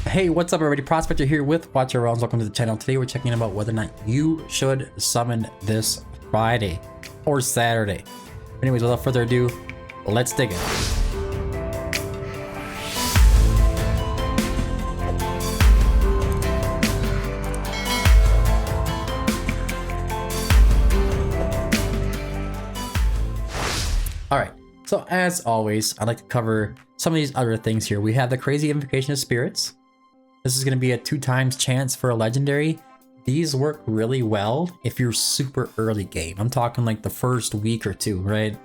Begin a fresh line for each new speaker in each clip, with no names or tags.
Hey, what's up everybody? Prospector here with Watcher of Realms. Welcome to the channel. Today we're checking about whether or not you should summon this Friday or Saturday. Anyways, without further ado, let's dig in. Alright, so as always, I'd like to cover some of these other things here. We have the Crazy Invocation of Spirits. This is going to be a 2x chance for a legendary. These work really well if you're super early game. I'm talking like the first week or two, right?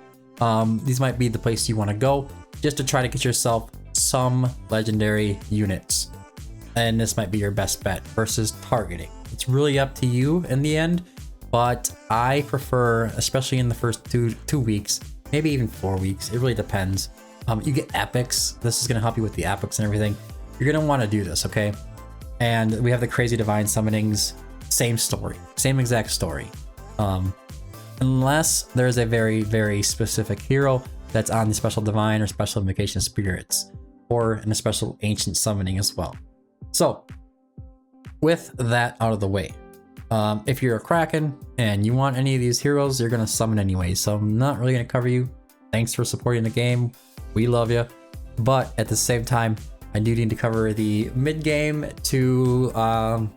These might be the place you want to go just to try to get yourself some legendary units. And this might be your best bet versus targeting. It's really up to you in the end, but I prefer, especially in the first two weeks, maybe even 4 weeks. It really depends. You get epics. This is going to help you with the epics and everything. You're going to want to do this, okay? And we have the Crazy Divine Summonings. Same story. Same exact story. Unless there's a very, very specific hero that's on the Special Divine or Special Invocation Spirits. Or in a Special Ancient Summoning as well. So, with that out of the way. If you're a Kraken and you want any of these heroes, you're going to summon anyway. So I'm not really going to cover you. Thanks for supporting the game. We love you. But at the same time, I do need to cover the mid game to, I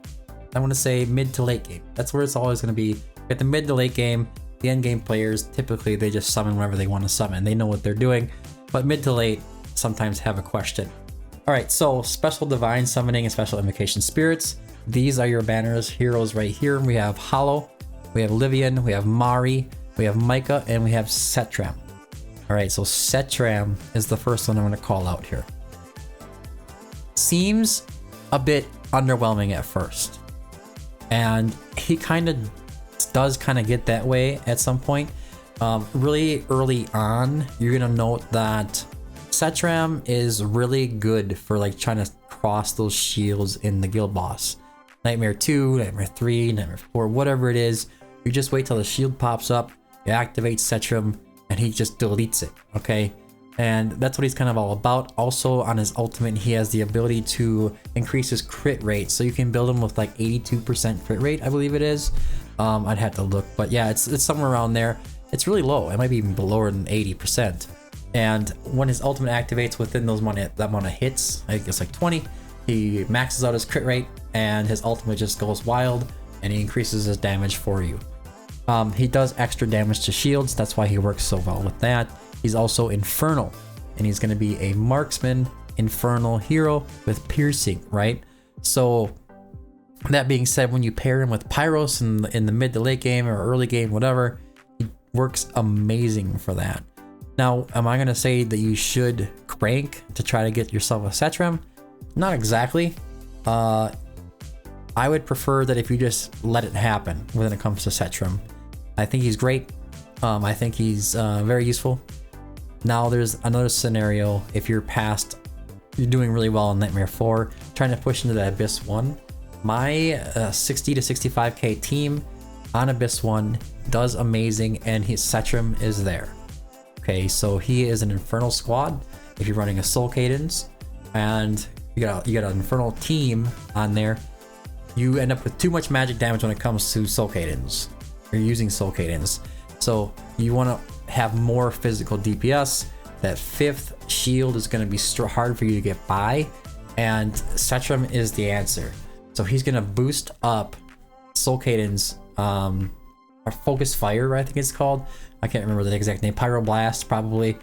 want to say mid to late game. That's where it's always going to be. At the mid to late game, the end game players, typically they just summon whenever they want to summon. They know what they're doing. But mid to late sometimes have a question. Alright, so Special Divine Summoning and Special Invocation Spirits. These are your banners, heroes right here. We have Hollow, we have Livian, we have Mari, we have Micah, and we have Setram. Alright, so Setram is the first one I'm going to call out here. Seems a bit underwhelming at first. And he kind of does get that way at some point. Really early on, you're going to note that Setram is really good for like trying to cross those shields in the guild boss. Nightmare 2, Nightmare 3, Nightmare 4, whatever it is. You just wait till the shield pops up, you activate Setram, and he just deletes it, okay? And that's what he's kind of all about. Also on his ultimate, he has the ability to increase his crit rate. So you can build him with like 82% crit rate, I believe it is. I'd have to look, but yeah, it's somewhere around there. It's really low. It might be even lower than 80%. And when his ultimate activates within that amount of hits, I guess like 20, he maxes out his crit rate and his ultimate just goes wild and he increases his damage for you. He does extra damage to shields. That's why he works so well with that. He's also infernal, and he's going to be a marksman infernal hero with piercing, right? So that being said, when you pair him with Pyros in the mid to late game or early game, whatever, he works amazing for that. Now, am I going to say that you should crank to try to get yourself a Setram? Not exactly. I would prefer that if you just let it happen when it comes to Setram. I think he's great. I think he's very useful. Now there's another scenario. If you're doing really well in Nightmare 4, trying to push into the Abyss 1. My 60 to 65k team on Abyss 1 does amazing, and his Setram is there. Okay, so he is an Infernal squad. If you're running a Soul Cadence, and you got an Infernal team on there, you end up with too much magic damage when it comes to Soul Cadence. You're using Soul Cadence. So you want to have more physical DPS. That 5th shield is going to be hard for you to get by, and Setram is the answer. So he's going to boost up Soul Cadence, or Focus Fire, I think it's called. I can't remember the exact name. Pyroblast, probably.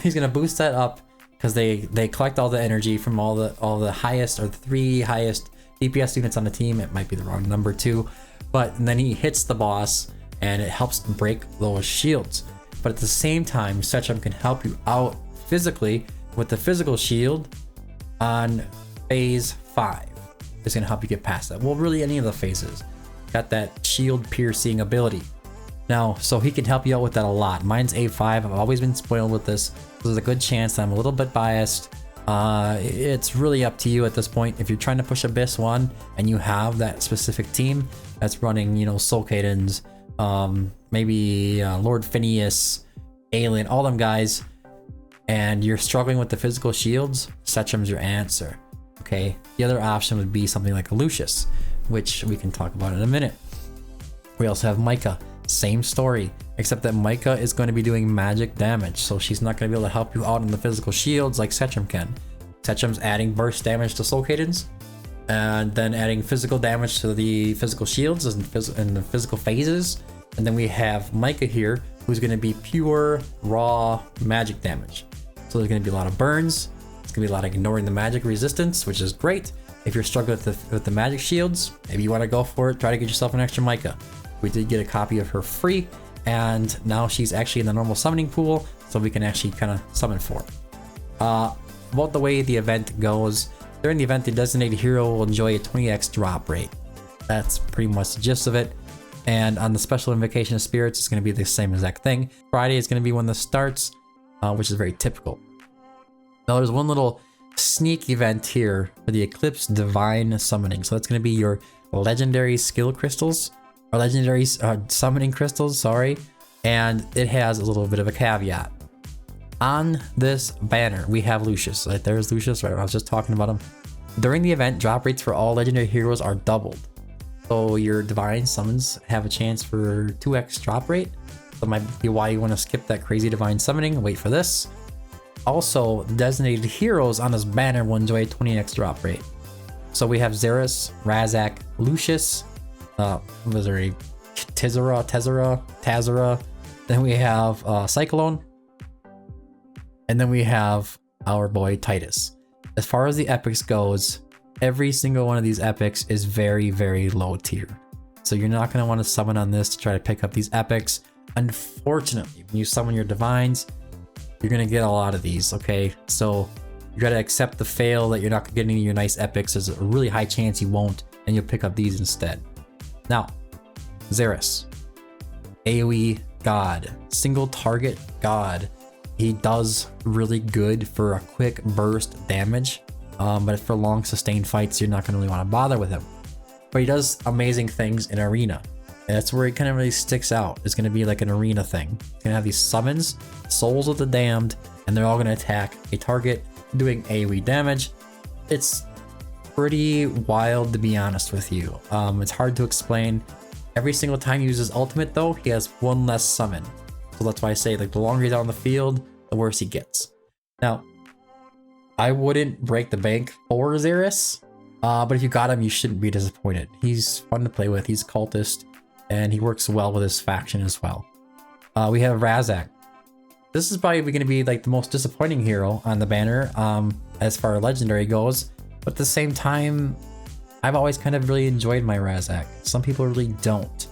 He's going to boost that up because they collect all the energy from all the highest, or the 3 highest DPS units on the team. It might be the wrong number too, but then he hits the boss and it helps break those shields. But at the same time, Setram can help you out physically with the physical shield on phase 5. It's going to help you get past that. Well, really any of the phases. Got that shield piercing ability. Now, so he can help you out with that a lot. Mine's A5. I've always been spoiled with this. There's a good chance that I'm a little bit biased. It's really up to you at this point. If you're trying to push Abyss 1 and you have that specific team that's running, you know, Soul Cadens, maybe Lord Phineas, Alien, all them guys, and you're struggling with the physical shields, Setram's your answer. Okay, the other option would be something like a Lucius, which we can talk about in a minute. We also have Micah, same story, except that Micah is going to be doing magic damage, so she's not going to be able to help you out in the physical shields like Setram can. Setram's adding burst damage to Soul Cadence, and then adding physical damage to the physical shields and the physical phases. And then we have Micah here, who's going to be pure raw magic damage. So there's going to be a lot of burns. It's going to be a lot of ignoring the magic resistance, which is great. If you're struggling with the magic shields, maybe you want to go for it, try to get yourself an extra Micah. We did get a copy of her free, and now she's actually in the normal summoning pool, so we can actually kind of summon for it. About the way the event goes, during the event, the designated hero will enjoy a 20x drop rate. That's pretty much the gist of it. And on the special invocation of spirits, it's going to be the same exact thing. Friday is going to be when this starts, which is very typical. Now there's one little sneak event here for the Eclipse Divine Summoning. So that's going to be your legendary skill crystals, or legendary summoning crystals, sorry. And it has a little bit of a caveat. On this banner, we have Lucius. Right there's Lucius, right? I was just talking about him. During the event, drop rates for all legendary heroes are doubled. So your divine summons have a chance for 2x drop rate. That might be why you want to skip that crazy divine summoning and wait for this. Also, designated heroes on this banner will enjoy a 20x drop rate. So we have Zeras, Razak, Lucius, was there a Tazara, then we have Cyclone, and then we have our boy Titus. As far as the epics goes, every single one of these epics is very, very low tier. So you're not going to want to summon on this to try to pick up these epics. Unfortunately, when you summon your divines, you're going to get a lot of these, okay? So you got to accept the fail that you're not going to get any of your nice epics. There's a really high chance you won't, and you'll pick up these instead. Now, Zeras, AoE god, single target god. He does really good for a quick burst damage, but for long sustained fights, you're not going to really want to bother with him. But he does amazing things in arena. And that's where he kind of really sticks out. It's going to be like an arena thing. He's going to have these summons, Souls of the Damned, and they're all going to attack a target doing AoE damage. It's pretty wild, to be honest with you. It's hard to explain. Every single time he uses ultimate, though, he has one less summon. So that's why I say, like, the longer he's out on the field, the worse he gets. Now, I wouldn't break the bank for Zeras, but if you got him, you shouldn't be disappointed. He's fun to play with. He's cultist, and he works well with his faction as well. We have Razak. This is probably going to be like the most disappointing hero on the banner as far as legendary goes, but at the same time, I've always kind of really enjoyed my Razak. Some people really don't.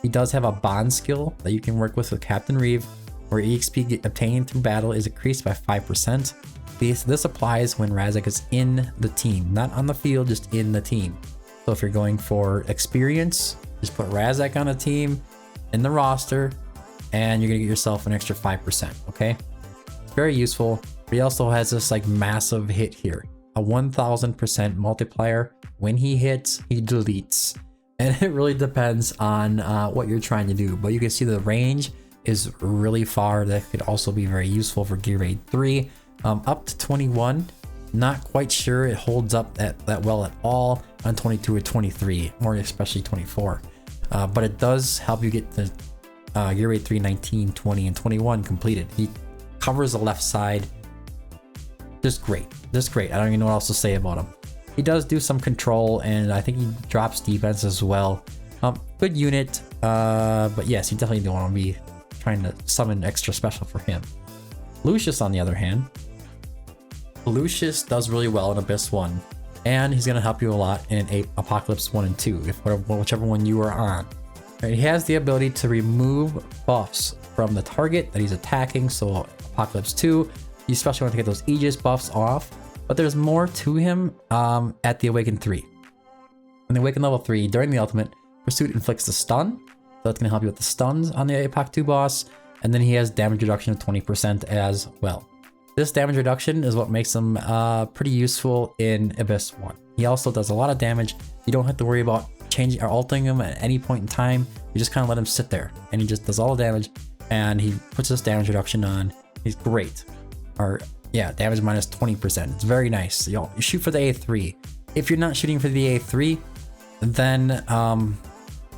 He does have a bond skill that you can work with Captain Reeve, where EXP obtained through battle is increased by 5%. This applies when Razak is in the team, not on the field, just in the team. So if you're going for experience, just put Razak on a team in the roster, and you're gonna get yourself an extra 5%, okay? It's very useful. But he also has this like massive hit here, a 1000% multiplier. When he hits, he deletes. And it really depends on what you're trying to do. But you can see the range is really far. That could also be very useful for Gear Raid 3. Up to 21, not quite sure it holds up that well at all on 22 or 23, or especially 24. But it does help you get the Gear Raid 3, 19, 20, and 21 completed. He covers the left side. Just great. I don't even know what else to say about him. He does do some control, and I think he drops defense as well. Good unit, but yes, you definitely don't want to be trying to summon extra special for him. Lucius, on the other hand, Lucius does really well in Abyss 1, and he's going to help you a lot in Apocalypse 1 and 2, whichever one you are on. He has the ability to remove buffs from the target that he's attacking, so Apocalypse 2, you especially want to get those Aegis buffs off, but there's more to him at the Awaken 3. In the Awaken level 3, during the ultimate, Pursuit inflicts the stun, so that's going to help you with the stuns on the Apoc 2 boss, and then he has damage reduction of 20% as well. This damage reduction is what makes him pretty useful in Abyss 1. He also does a lot of damage. You don't have to worry about changing or altering him at any point in time. You just kind of let him sit there, and he just does all the damage, and he puts this damage reduction on. He's great. Our Yeah, damage minus 20%. It's very nice. You shoot for the A3. If you're not shooting for the A3, then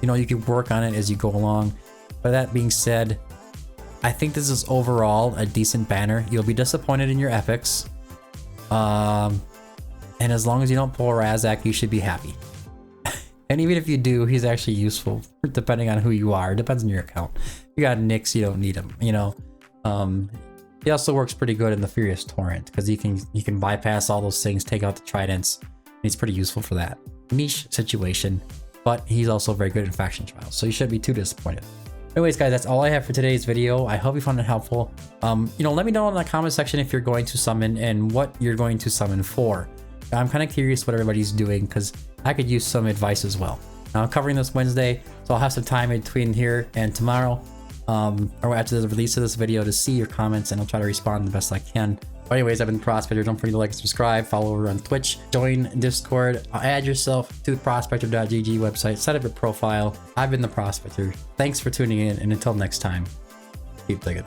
you know, you can work on it as you go along. But that being said, I think this is overall a decent banner. You'll be disappointed in your epics. And as long as you don't pull a Razak, you should be happy. And even if you do, he's actually useful depending on who you are. It depends on your account. If you got Nyx, you don't need him, you know. He also works pretty good in the Furious Torrent because you can bypass all those things, take out the tridents, and he's pretty useful for that. Niche situation, but he's also very good in faction trials, so you shouldn't be too disappointed. Anyways, guys, that's all I have for today's video. I hope you found it helpful. You know, let me know in the comment section if you're going to summon and what you're going to summon for. I'm kind of curious what everybody's doing because I could use some advice as well. Now, I'm covering this Wednesday, so I'll have some time in between here and tomorrow, or after the release of this video, to see your comments, and I'll try to respond the best I can. But anyways, I've been Prospector. Don't forget to like and subscribe, follow over on Twitch, join Discord, add yourself to the prospector.gg website, set up your profile. I've been the Prospector. Thanks for tuning in, and until next time, keep digging.